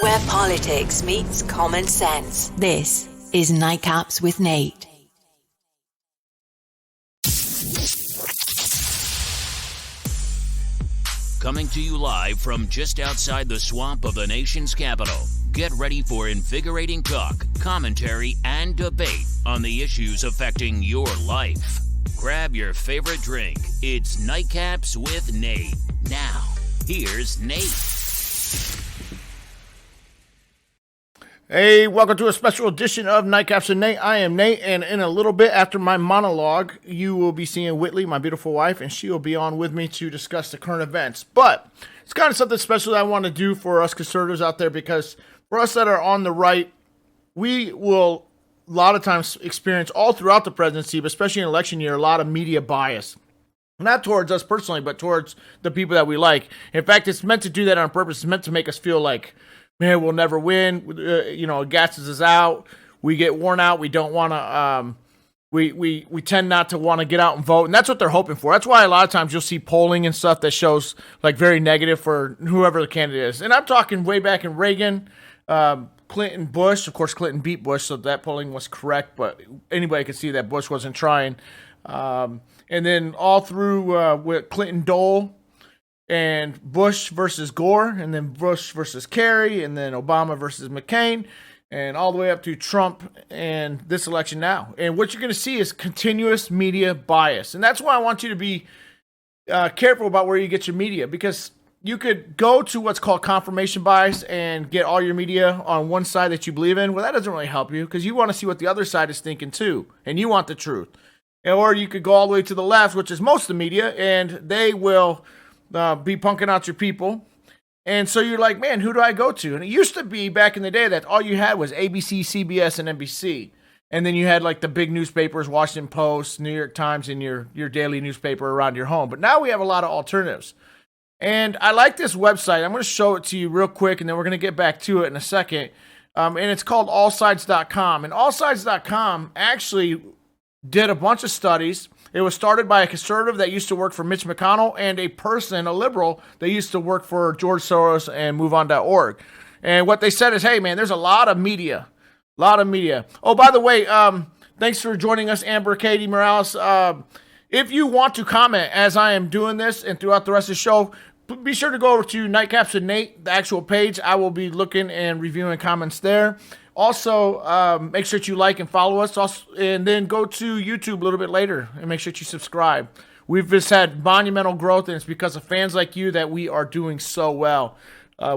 Where politics meets common sense. This is Nightcaps with Nate. Coming to you live from just outside the swamp of the nation's capital. Get ready for invigorating talk, commentary, and debate on the issues affecting your life. Grab your favorite drink. It's Nightcaps with Nate. Now, here's Nate. Hey, welcome to a special edition of Nightcaps with Nate. I am Nate, and in a little bit after my monologue, you will be seeing Whitley, my beautiful wife, and she will be on with me to discuss the current events. But it's kind of something special that I want to do for us conservatives out there, because for us that are on the right, we will a lot of times experience all throughout the presidency, but especially in election year, a lot of media bias. Not towards us personally, but towards the people that we like. In fact, it's meant to do that on purpose. It's meant to make us feel like, man, we'll never win. It gasses us out. We get worn out. We don't want to. We tend not to want to get out and vote, and that's what they're hoping for. That's why a lot of times you'll see polling and stuff that shows like very negative for whoever the candidate is. And I'm talking way back in Reagan, Clinton, Bush. Of course, Clinton beat Bush, so that polling was correct. But anybody could see that Bush wasn't trying. And then all through with Clinton, Dole, and Bush versus Gore, and then Bush versus Kerry, and then Obama versus McCain, and all the way up to Trump and this election now. And what you're going to see is continuous media bias. And that's why I want you to be careful about where you get your media, because you could go to what's called confirmation bias and get all your media on one side that you believe in. Well, that doesn't really help you, because you want to see what the other side is thinking too, and you want the truth. Or you could go all the way to the left, which is most of the media, and they will be punking out your people. And so you're like, man, who do I go to? And it used to be back in the day that all you had was ABC, CBS, and NBC. And then you had like the big newspapers, Washington Post, New York Times, and your daily newspaper around your home. But now we have a lot of alternatives. And I like this website. I'm going to show it to you real quick, and then we're going to get back to it in a second. And it's called allsides.com. And allsides.com actually did a bunch of studies. It was started by a conservative that used to work for Mitch McConnell and a person, a liberal, that used to work for George Soros and MoveOn.org. And what they said is, hey, man, there's a lot of media. Oh, by the way, thanks for joining us, Amber Katie Morales. If you want to comment as I am doing this and throughout the rest of the show, be sure to go over to Nightcaps with Nate, the actual page. I will be looking and reviewing comments there. Also, make sure that you like and follow us, and then go to YouTube a little bit later and make sure that you subscribe. We've just had monumental growth, and it's because of fans like you that we are doing so well.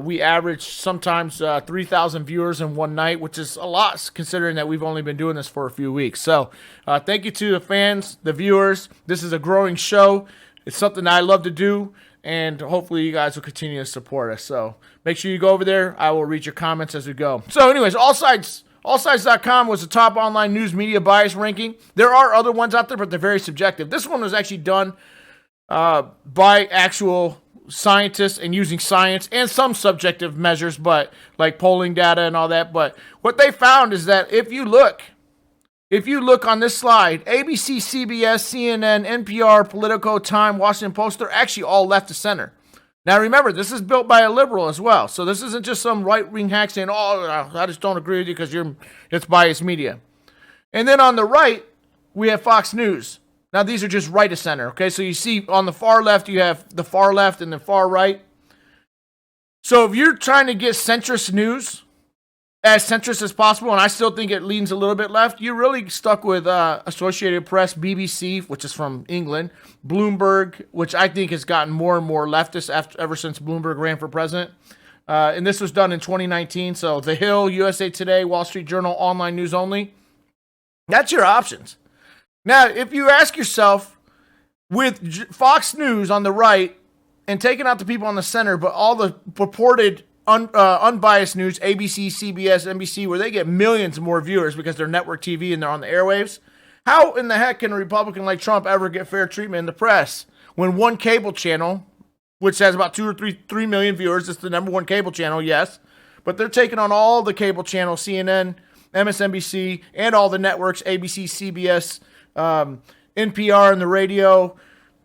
We average sometimes 3,000 viewers in one night, which is a lot considering that we've only been doing this for a few weeks. So thank you to the fans, the viewers. This is a growing show. It's something that I love to do, and hopefully you guys will continue to support us. So make sure you go over there. I will read your comments as we go. So anyways, allsides.com was the top online news media bias ranking. There are other ones out there, but they're very subjective. This one was actually done by actual scientists and using science and some subjective measures, but like polling data and all that. But what they found is that if you look on this slide, ABC, CBS, CNN, NPR, Politico, Time, Washington Post, they're actually all left to center. Now remember, this is built by a liberal as well. So this isn't just some right-wing hack saying, oh, I just don't agree with you because it's biased media. And then on the right, we have Fox News. Now these are just right of center, okay? So you see on the far left, you have the far left and the far right. So if you're trying to get centrist news, as centrist as possible, and I still think it leans a little bit left, you're really stuck with Associated Press, BBC, which is from England, Bloomberg, which I think has gotten more and more leftist ever since Bloomberg ran for president. And this was done in 2019. So The Hill, USA Today, Wall Street Journal, online news only. That's your options. Now, if you ask yourself, with Fox News on the right and taking out the people on the center, but all the purported unbiased news, ABC, CBS, NBC, where they get millions more viewers because they're network TV and they're on the airwaves. How in the heck can a Republican like Trump ever get fair treatment in the press when one cable channel, which has about 2 or 3 million viewers, is the number one cable channel, yes, but they're taking on all the cable channels, CNN, MSNBC, and all the networks, ABC, CBS, NPR and the radio,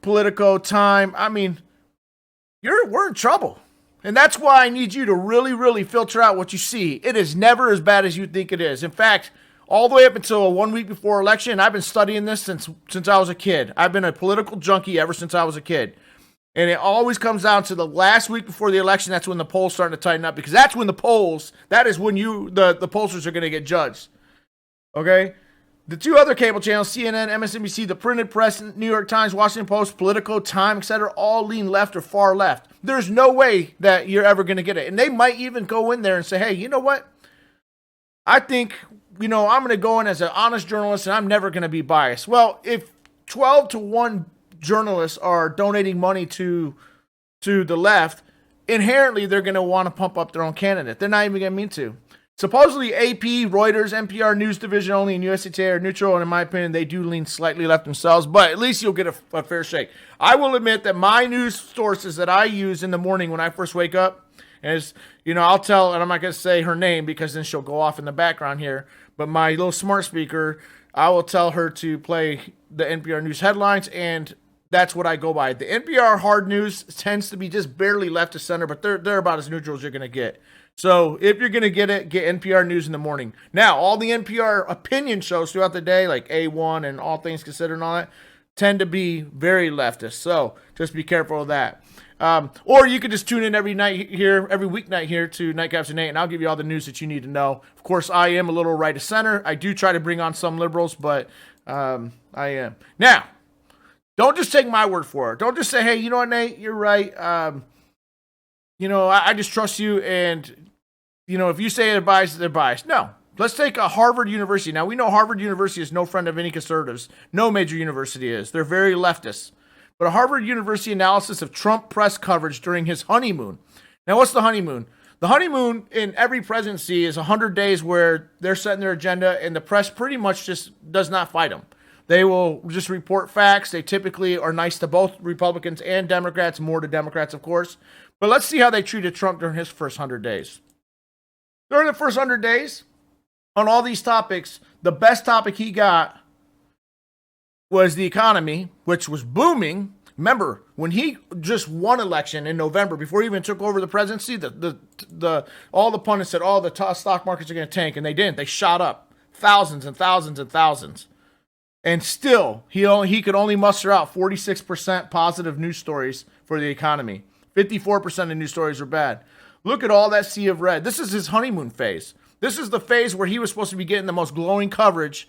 Politico, Time. I mean, we're in trouble. And that's why I need you to really, really filter out what you see. It is never as bad as you think it is. In fact, all the way up until 1 week before election, I've been studying this since I was a kid. I've been a political junkie ever since I was a kid. And it always comes down to the last week before the election. That's when the polls starting to tighten up, because that's when that is when the pollsters are going to get judged. Okay? The two other cable channels, CNN, MSNBC, the printed press, New York Times, Washington Post, Politico, Time, etc., all lean left or far left. There's no way that you're ever going to get it. And they might even go in there and say, hey, you know what? I think, I'm going to go in as an honest journalist and I'm never going to be biased. Well, if 12-1 journalists are donating money to the left, inherently they're going to want to pump up their own candidate. They're not even going to mean to. Supposedly AP, Reuters, NPR News Division only, and USA Today are neutral, and in my opinion, they do lean slightly left themselves, but at least you'll get a fair shake. I will admit that my news sources that I use in the morning when I first wake up is, I'll tell, and I'm not going to say her name because then she'll go off in the background here, but my little smart speaker, I will tell her to play the NPR News headlines, and that's what I go by. The NPR hard news tends to be just barely left to center, but they're about as neutral as you're going to get. So if you're going to get it, get NPR News in the morning. Now, all the NPR opinion shows throughout the day, like A1 and All Things Considered and all that, tend to be very leftist. So just be careful of that. Or you could just tune in every weeknight here to Nightcaps and Nate, and I'll give you all the news that you need to know. Of course, I am a little right of center. I do try to bring on some liberals, but I am. Now, don't just take my word for it. Don't just say, hey, you know what, Nate, you're right. I just trust you, and, if you say they're biased, they're biased. No. Let's take a Harvard University. Now, we know Harvard University is no friend of any conservatives. No major university is. They're very leftist. But a Harvard University analysis of Trump press coverage during his honeymoon. Now, what's the honeymoon? The honeymoon in every presidency is 100 days where they're setting their agenda, and the press pretty much just does not fight them. They will just report facts. They typically are nice to both Republicans and Democrats, more to Democrats, of course. But let's see how they treated Trump during his first 100 days. During the first 100 days, on all these topics, the best topic he got was the economy, which was booming. Remember, when he just won election in November, before he even took over the presidency, all the pundits said, the stock markets are going to tank, and they didn't. They shot up thousands and thousands and thousands. And still, he could only muster out 46% positive news stories for the economy. 54% of news stories were bad. Look at all that sea of red. This is his honeymoon phase. This is the phase where he was supposed to be getting the most glowing coverage,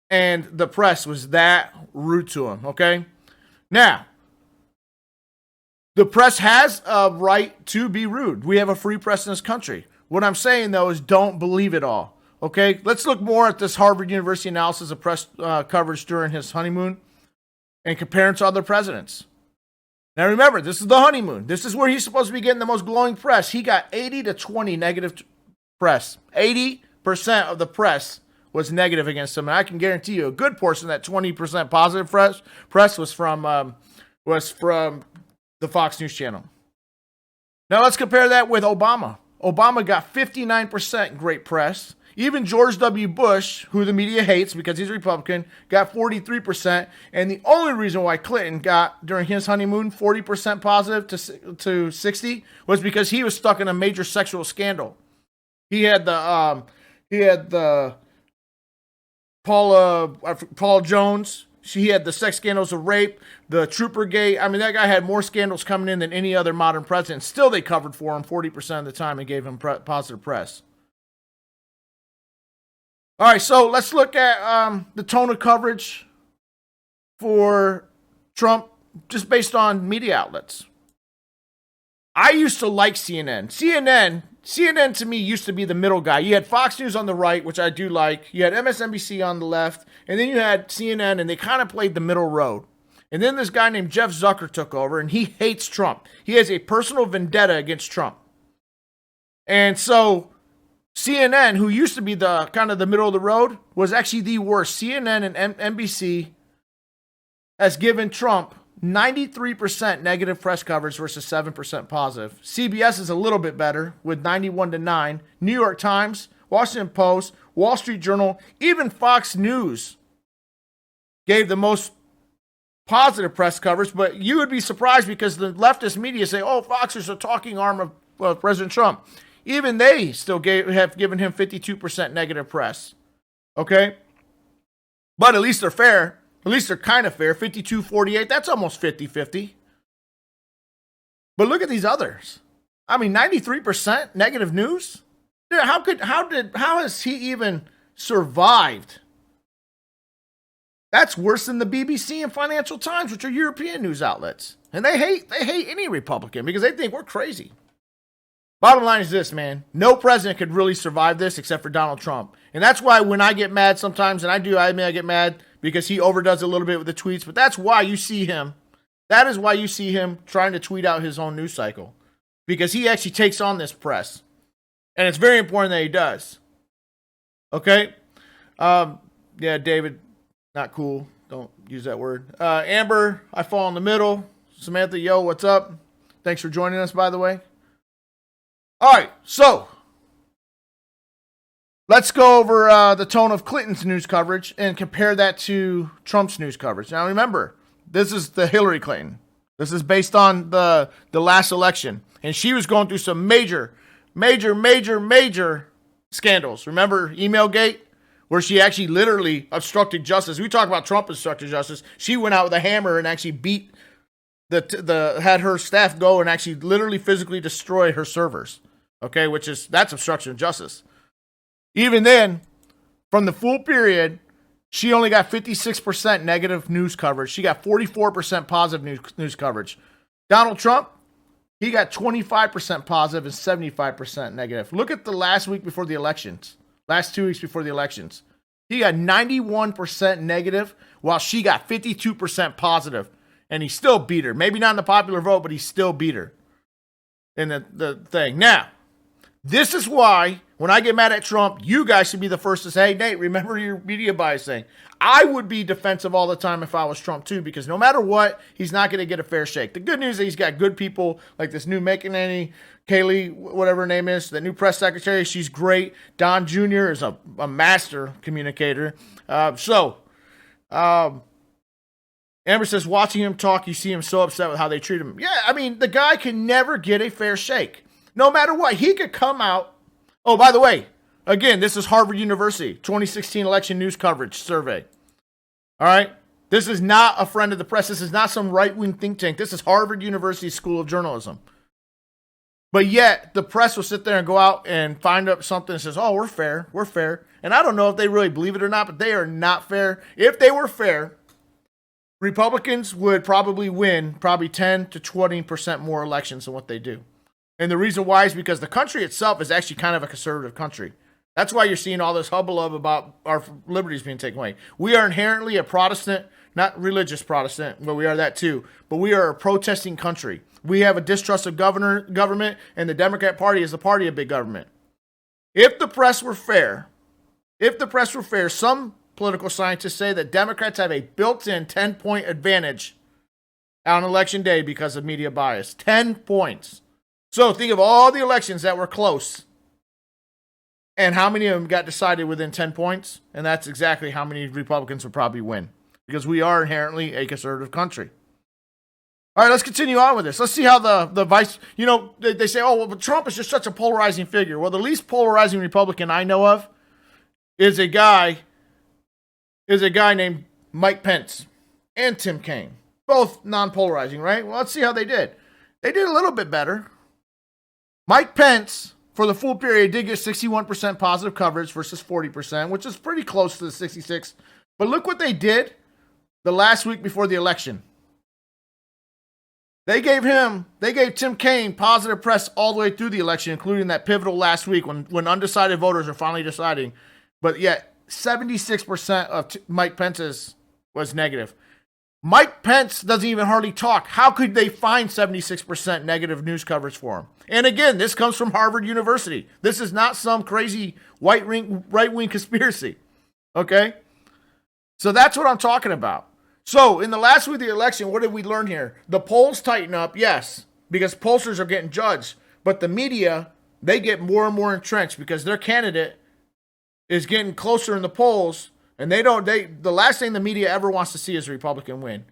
and the press was that rude to him, okay? Now, the press has a right to be rude. We have a free press in this country. What I'm saying, though, is don't believe it all, okay? Let's look more at this Harvard University analysis of press coverage during his honeymoon and compare it to other presidents. Now remember, this is the honeymoon. This is where he's supposed to be getting the most glowing press. He got 80-20 negative press. 80% of the press was negative against him. And I can guarantee you a good portion of that 20% positive press was from the Fox News channel. Now let's compare that with Obama. Obama got 59% great press. Even George W. Bush, who the media hates because he's a Republican, got 43%. And the only reason why Clinton got, during his honeymoon, 40% positive to 60 was because he was stuck in a major sexual scandal. He had the Paula Jones. He had the sex scandals of rape, the Troopergate. I mean, that guy had more scandals coming in than any other modern president. Still, they covered for him 40% of the time and gave him positive press. All right, so let's look at the tone of coverage for Trump just based on media outlets. I used to like CNN. CNN to me used to be the middle guy. You had Fox News on the right, which I do like. You had MSNBC on the left. And then you had CNN, and they kind of played the middle road. And then this guy named Jeff Zucker took over, and he hates Trump. He has a personal vendetta against Trump. And so CNN, who used to be the kind of the middle of the road, was actually the worst. CNN and NBC has given Trump 93% negative press coverage versus 7% positive. CBS is a little bit better with 91-9. New York Times, Washington Post, Wall Street Journal, even Fox News gave the most positive press coverage, but you would be surprised because the leftist media say, oh, Fox is a talking arm of President Trump. Even they still have given him 52% negative press. Okay? But at least they're fair. At least they're kind of fair. 52-48, that's almost 50-50. But look at these others. I mean, 93% negative news? Dude, how has he even survived? That's worse than the BBC and Financial Times, which are European news outlets. And they hate any Republican because they think we're crazy. Bottom line is this, man. No president could really survive this except for Donald Trump. And that's why when I get mad sometimes, and I admit I get mad because he overdoes a little bit with the tweets, but that's why you see him. That is why you see him trying to tweet out his own news cycle. Because he actually takes on this press. And it's very important that he does. Okay? Yeah, David, not cool. Don't use that word. Amber, I fall in the middle. Samantha, yo, what's up? Thanks for joining us, by the way. All right, so let's go over the tone of Clinton's news coverage and compare that to Trump's news coverage. Now, remember, this is the Hillary Clinton. This is based on the last election. And she was going through some major scandals. Remember Emailgate? Where she actually literally obstructed justice. We talk about Trump obstructed justice. She went out with a hammer and actually beat had her staff go and actually literally physically destroy her servers. Okay, that's obstruction of justice. Even then, from the full period, she only got 56% negative news coverage. She got 44% positive news coverage. Donald Trump, he got 25% positive and 75% negative. Look at the last week before the elections. Last 2 weeks before the elections. He got 91% negative while she got 52% positive. And he still beat her. Maybe not in the popular vote, but he still beat her in the thing. Now, this is why when I get mad at Trump, you guys should be the first to say, hey, Nate, remember your media bias thing. I would be defensive all the time if I was Trump too, because no matter what, he's not going to get a fair shake. The good news is he's got good people like this new McEnany, Kayleigh, whatever her name is, the new press secretary. She's great. Don Jr. is a master communicator. Amber says, watching him talk, you see him so upset with how they treat him. Yeah, I mean, the guy can never get a fair shake. No matter what, he could come out. Oh, by the way, again, this is Harvard University, 2016 election news coverage survey. All right? This is not a friend of the press. This is not some right-wing think tank. This is Harvard University School of Journalism. But yet, the press will sit there and go out and find up something that says, oh, we're fair. And I don't know if they really believe it or not, but they are not fair. If they were fair, Republicans would probably win 10 to 20% more elections than what they do. And the reason why is because the country itself is actually kind of a conservative country. That's why you're seeing all this hubbub about our liberties being taken away. We are inherently a Protestant, not religious Protestant, but we are that too. But we are a protesting country. We have a distrust of government, and the Democrat Party is the party of big government. If the press were fair, some political scientists say that Democrats have a built-in 10-point advantage on election day because of media bias. 10 points. So think of all the elections that were close and how many of them got decided within 10 points. And that's exactly how many Republicans would probably win because we are inherently a conservative country. All right, let's continue on with this. Let's see how the vice, they say, oh, well, Trump is just such a polarizing figure. Well, the least polarizing Republican I know of is a guy named Mike Pence and Tim Kaine. Both non-polarizing, right? Well, let's see how they did. They did a little bit better. Mike Pence, for the full period, did get 61% positive coverage versus 40%, which is pretty close to the 66. But look what they did the last week before the election. They gave Tim Kaine positive press all the way through the election, including that pivotal last week when undecided voters are finally deciding. But yet, 76% of Mike Pence's was negative. Mike Pence doesn't even hardly talk. How could they find 76% negative news coverage for him? And again, this comes from Harvard University. This is not some crazy right-wing conspiracy. Okay? So that's what I'm talking about. So in the last week of the election, what did we learn here? The polls tighten up, yes, because pollsters are getting judged. But the media, they get more and more entrenched because their candidate is getting closer in the polls. And the last thing the media ever wants to see is a Republican win.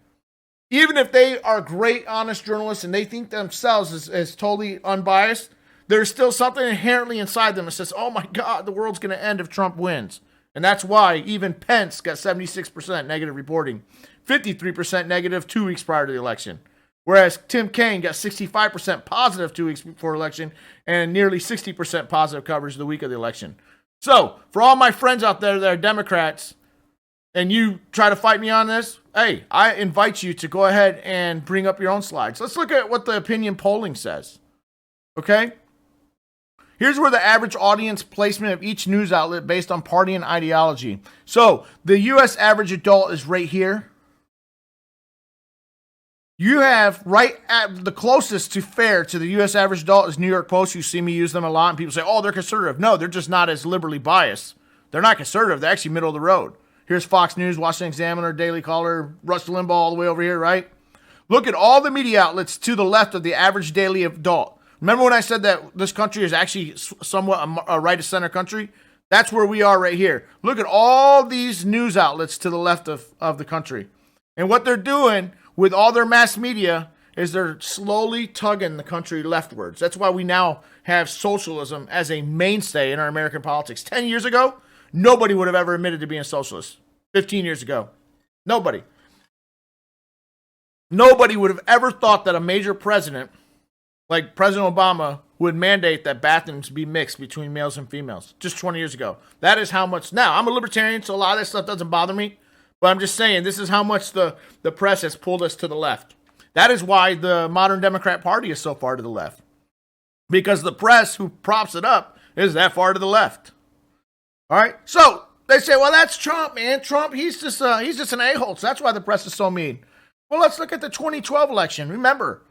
Even if they are great, honest journalists and they think themselves as totally unbiased, there's still something inherently inside them that says, oh my God, the world's going to end if Trump wins. And that's why even Pence got 76% negative reporting, 53% negative 2 weeks prior to the election. Whereas Tim Kaine got 65% positive 2 weeks before election and nearly 60% positive coverage the week of the election. So for all my friends out there that are Democrats and you try to fight me on this, hey, I invite you to go ahead and bring up your own slides. Let's look at what the opinion polling says. Okay? Here's where the average audience placement of each news outlet based on party and ideology. So the U.S. average adult is right here. You have right at the closest to fair to the U.S. average adult is New York Post. You see me use them a lot, and people say, oh, they're conservative. No, they're just not as liberally biased. They're not conservative. They're actually middle of the road. Here's Fox News, Washington Examiner, Daily Caller, Rush Limbaugh all the way over here, right? Look at all the media outlets to the left of the average daily adult. Remember when I said that this country is actually somewhat a right-of-center country? That's where we are right here. Look at all these news outlets to the left of the country. And what they're doing with all their mass media is they're slowly tugging the country leftwards. That's why we now have socialism as a mainstay in our American politics. 10 years ago, nobody would have ever admitted to being a socialist. 15 years ago, nobody. Nobody would have ever thought that a major president like President Obama would mandate that bathrooms be mixed between males and females just 20 years ago. That is how much. Now, I'm a libertarian, so a lot of that stuff doesn't bother me. But I'm just saying, this is how much the press has pulled us to the left. That is why the modern Democrat Party is so far to the left. Because the press who props it up is that far to the left. All right? So they say, well, that's Trump, man. Trump, he's just an a-hole. So that's why the press is so mean. Well, let's look at the 2012 election. Remember,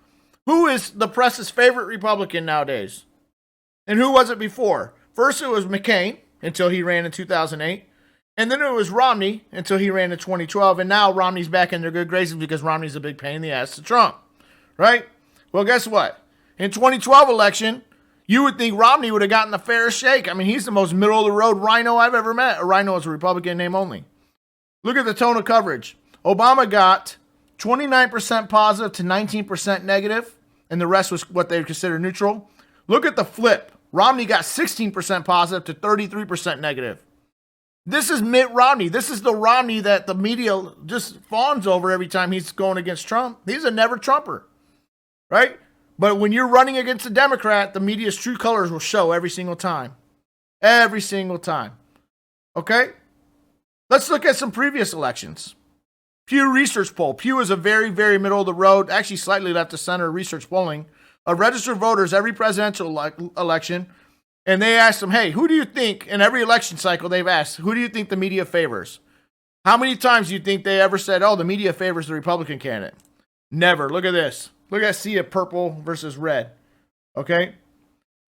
who is the press's favorite Republican nowadays? And who was it before? First, it was McCain until he ran in 2008. And then it was Romney until he ran in 2012. And now Romney's back in their good graces because Romney's a big pain in the ass to Trump. Right? Well, guess what? In 2012 election, you would think Romney would have gotten the fairest shake. I mean, he's the most middle-of-the-road rhino I've ever met. A rhino is a Republican name only. Look at the tone of coverage. Obama got 29% positive to 19% negative, and the rest was what they would consider neutral. Look at the flip. Romney got 16% positive to 33% negative. This is Mitt Romney. This is the Romney that the media just fawns over every time he's going against Trump. He's a never Trumper, right? But when you're running against a Democrat, the media's true colors will show every single time. Every single time. Okay? Let's look at some previous elections. Pew Research poll. Pew is a very, very middle of the road, actually slightly left of center research polling of registered voters every presidential election. And they asked them, hey, who do you think, in every election cycle they've asked, who do you think the media favors? How many times do you think they ever said, oh, the media favors the Republican candidate? Never. Look at this. Look at sea of purple versus red. Okay?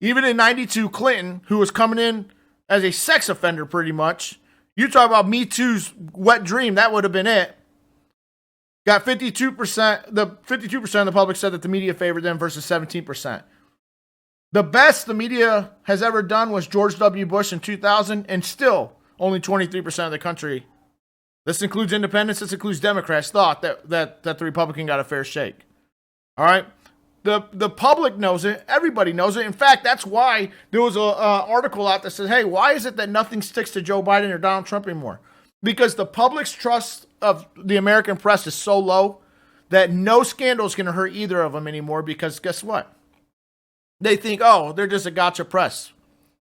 Even in 92, Clinton, who was coming in as a sex offender pretty much, you talk about Me Too's wet dream, that would have been it. Got 52%, the 52% of the public said that the media favored them versus 17%. The best the media has ever done was George W. Bush in 2000, and still only 23% of the country, this includes independents, this includes Democrats, thought that the Republican got a fair shake. All right? The public knows it. Everybody knows it. In fact, that's why there was an article out that says, hey, why is it that nothing sticks to Joe Biden or Donald Trump anymore? Because the public's trust of the American press is so low that no scandal is going to hurt either of them anymore because guess what? They think, oh, they're just a gotcha press.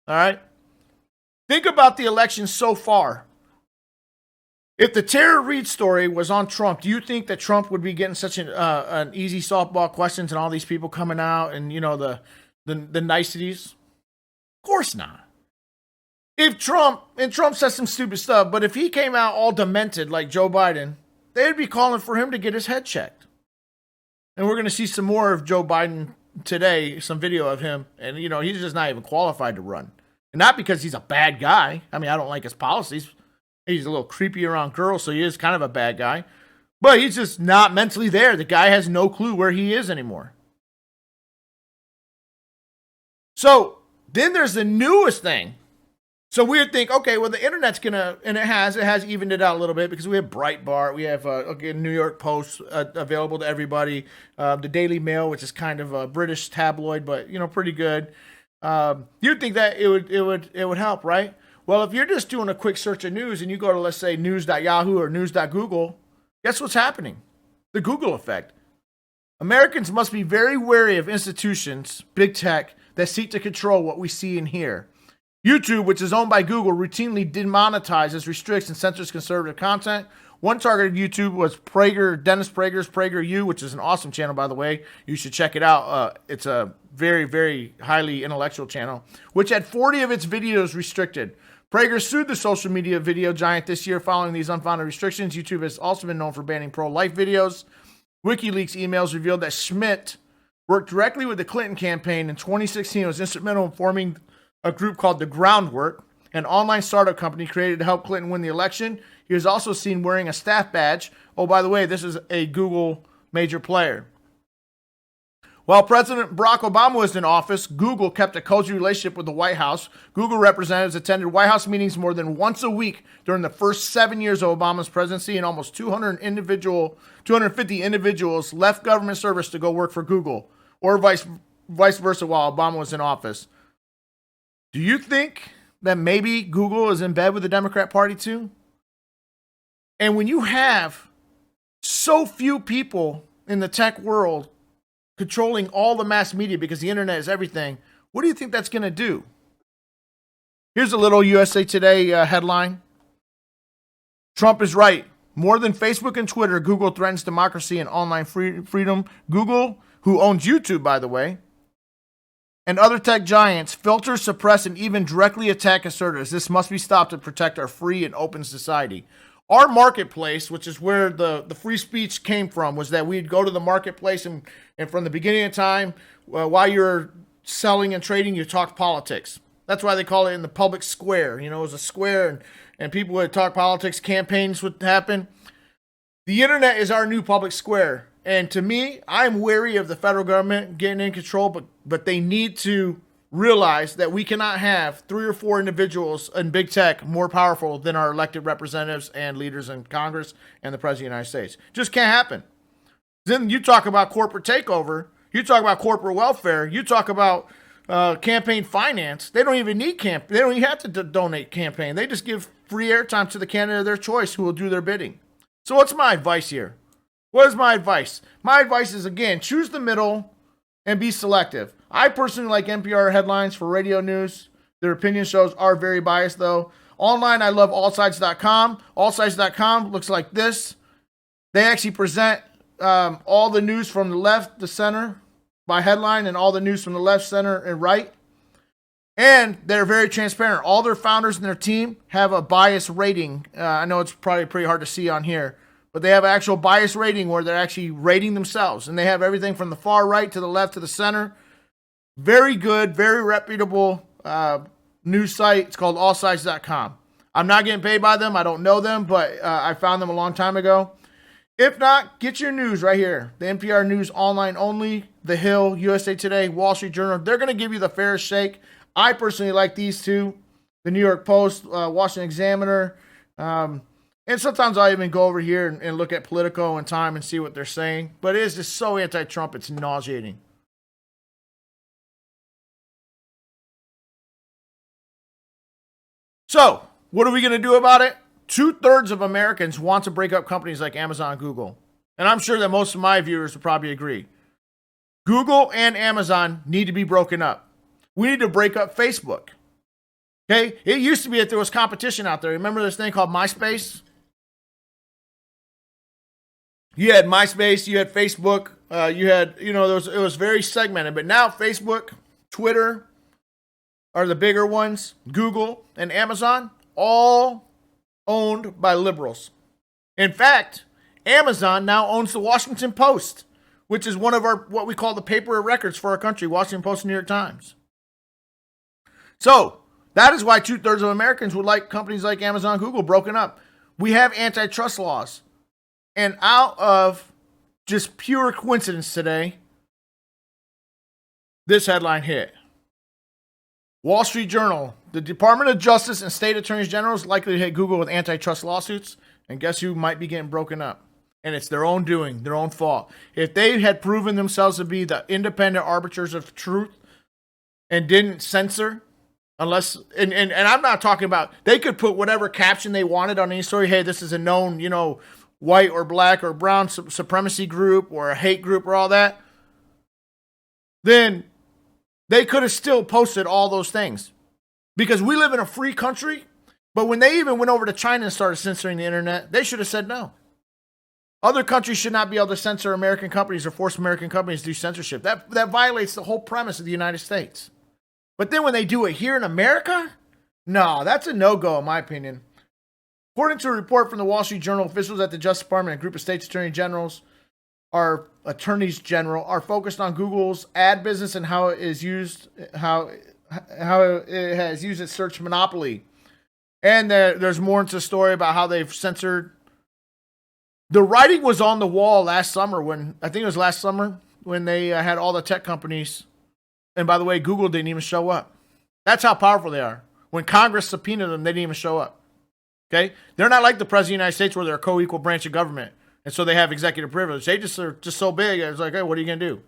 All right? Think about the election so far. If the Tara Reade story was on Trump, do you think that Trump would be getting such an easy softball questions and all these people coming out and, you know, the niceties? Of course not. If Trump says some stupid stuff, but if he came out all demented like Joe Biden, they'd be calling for him to get his head checked. And we're going to see some more of Joe Biden today, some video of him, and, you know, he's just not even qualified to run. And not because he's a bad guy. I mean, I don't like his policies. He's a little creepy around girls, so he is kind of a bad guy. But he's just not mentally there. The guy has no clue where he is anymore. So, then there's the newest thing. So we would think, okay, well, the internet's gonna, and it has evened it out a little bit because we have Breitbart, we have New York Post available to everybody, the Daily Mail, which is kind of a British tabloid, but pretty good. You'd think that it would help, right? Well, if you're just doing a quick search of news and you go to, let's say, news.yahoo or news.google, guess what's happening? The Google effect. Americans must be very wary of institutions, big tech, that seek to control what we see and hear. YouTube, which is owned by Google, routinely demonetizes, restricts, and censors conservative content. One target of YouTube was Dennis Prager's PragerU, which is an awesome channel, by the way. You should check it out. It's a very, very highly intellectual channel, which had 40 of its videos restricted. Prager sued the social media video giant this year following these unfounded restrictions. YouTube has also been known for banning pro-life videos. WikiLeaks emails revealed that Schmidt worked directly with the Clinton campaign in 2016 and was instrumental in forming a group called The Groundwork, an online startup company created to help Clinton win the election. He was also seen wearing a staff badge. Oh, by the way, this is a Google major player. While President Barack Obama was in office, Google kept a cozy relationship with the White House. Google representatives attended White House meetings more than once a week during the first 7 years of Obama's presidency, and almost 250 individuals left government service to go work for Google, or vice versa while Obama was in office. Do you think that maybe Google is in bed with the Democrat Party too? And when you have so few people in the tech world controlling all the mass media because the internet is everything, what do you think that's going to do? Here's a little USA Today headline. Trump is right. More than Facebook and Twitter, Google threatens democracy and online freedom. Google, who owns YouTube, by the way, and other tech giants filter, suppress, and even directly attack asserters. This must be stopped to protect our free and open society. Our marketplace, which is where the free speech came from, was that we'd go to the marketplace and from the beginning of time, while you're selling and trading, you talk politics. That's why they call it in the public square. It was a square and people would talk politics, campaigns would happen. The internet is our new public square. And to me, I'm wary of the federal government getting in control, but they need to realize that we cannot have 3 or 4 individuals in big tech more powerful than our elected representatives and leaders in Congress and the President of the United States. Just can't happen. Then you talk about corporate takeover, you talk about corporate welfare, you talk about campaign finance. They don't even need they don't even have to donate campaign. They just give free airtime to the candidate of their choice who will do their bidding. So what's my advice here? What is my advice? My advice is, again, choose the middle and be selective. I personally like NPR headlines for radio news. Their opinion shows are very biased, though. Online, I love allsides.com. Allsides.com looks like this. They actually present all the news from the left to center by headline and all the news from the left, center, and right. And they're very transparent. All their founders and their team have a bias rating. I know it's probably pretty hard to see on here, but they have an actual bias rating where they're actually rating themselves. And they have everything from the far right to the left to the center. Very good, very reputable news site. It's called allsides.com. I'm not getting paid by them. I don't know them, but I found them a long time ago. If not, get your news right here. The NPR News online only, The Hill, USA Today, Wall Street Journal. They're going to give you the fairest shake. I personally like these two. The New York Post, Washington Examiner. And sometimes I'll even go over here and look at Politico and Time and see what they're saying. But it is just so anti-Trump, it's nauseating. So, what are we going to do about it? 2/3 of Americans want to break up companies like Amazon and Google. And I'm sure that most of my viewers would probably agree. Google and Amazon need to be broken up. We need to break up Facebook. Okay? It used to be that there was competition out there. Remember this thing called MySpace? You had MySpace, you had Facebook, you had, it was very segmented. But now Facebook, Twitter are the bigger ones. Google and Amazon, all owned by liberals. In fact, Amazon now owns the Washington Post, which is one of our, what we call the paper of records for our country, Washington Post and New York Times. So, that is why 2/3 of Americans would like companies like Amazon and Google broken up. We have antitrust laws. And out of just pure coincidence today, this headline hit. Wall Street Journal, the Department of Justice and state attorneys general is likely to hit Google with antitrust lawsuits. And guess who might be getting broken up? And it's their own doing, their own fault. If they had proven themselves to be the independent arbiters of truth and didn't censor, unless, and I'm not talking about, they could put whatever caption they wanted on any story. Hey, this is a known, white or black or brown supremacy group or a hate group or all that. Then they could have still posted all those things. Because we live in a free country. But when they even went over to China and started censoring the internet, they should have said no. Other countries should not be able to censor American companies or force American companies to do censorship. That violates the whole premise of the United States. But then when they do it here in America, no, that's a no-go in my opinion. According to a report from the Wall Street Journal, officials at the Justice Department and a group of states attorney generals attorneys general are focused on Google's ad business and how it is used, how it has used its search monopoly. And there's more into the story about how they've censored. The writing was on the wall last summer when they had all the tech companies. And by the way, Google didn't even show up. That's how powerful they are. When Congress subpoenaed them, they didn't even show up. Okay? They're not like the President of the United States where they're a co-equal branch of government. And so they have executive privilege. They just are just so big. It's like, hey, what are you going to do?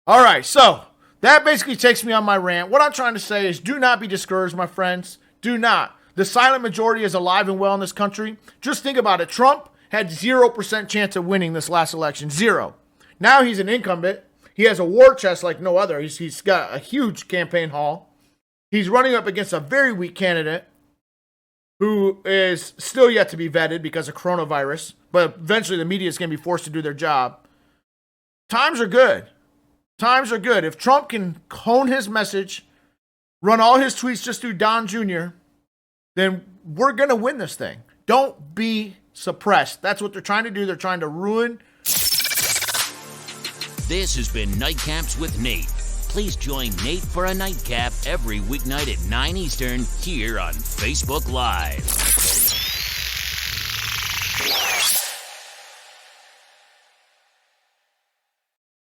All right, so that basically takes me on my rant. What I'm trying to say is do not be discouraged, my friends. Do not. The silent majority is alive and well in this country. Just think about it. Trump had 0% chance of winning this last election. 0. Now he's an incumbent. He has a war chest like no other. He's got a huge campaign haul. He's running up against a very weak candidate who is still yet to be vetted because of coronavirus. But eventually the media is going to be forced to do their job. Times are good. Times are good. If Trump can hone his message, run all his tweets just through Don Jr., then we're going to win this thing. Don't be suppressed. That's what they're trying to do. They're trying to ruin. This has been Nightcaps with Nate. Please join Nate for a nightcap every weeknight at 9 Eastern here on Facebook Live.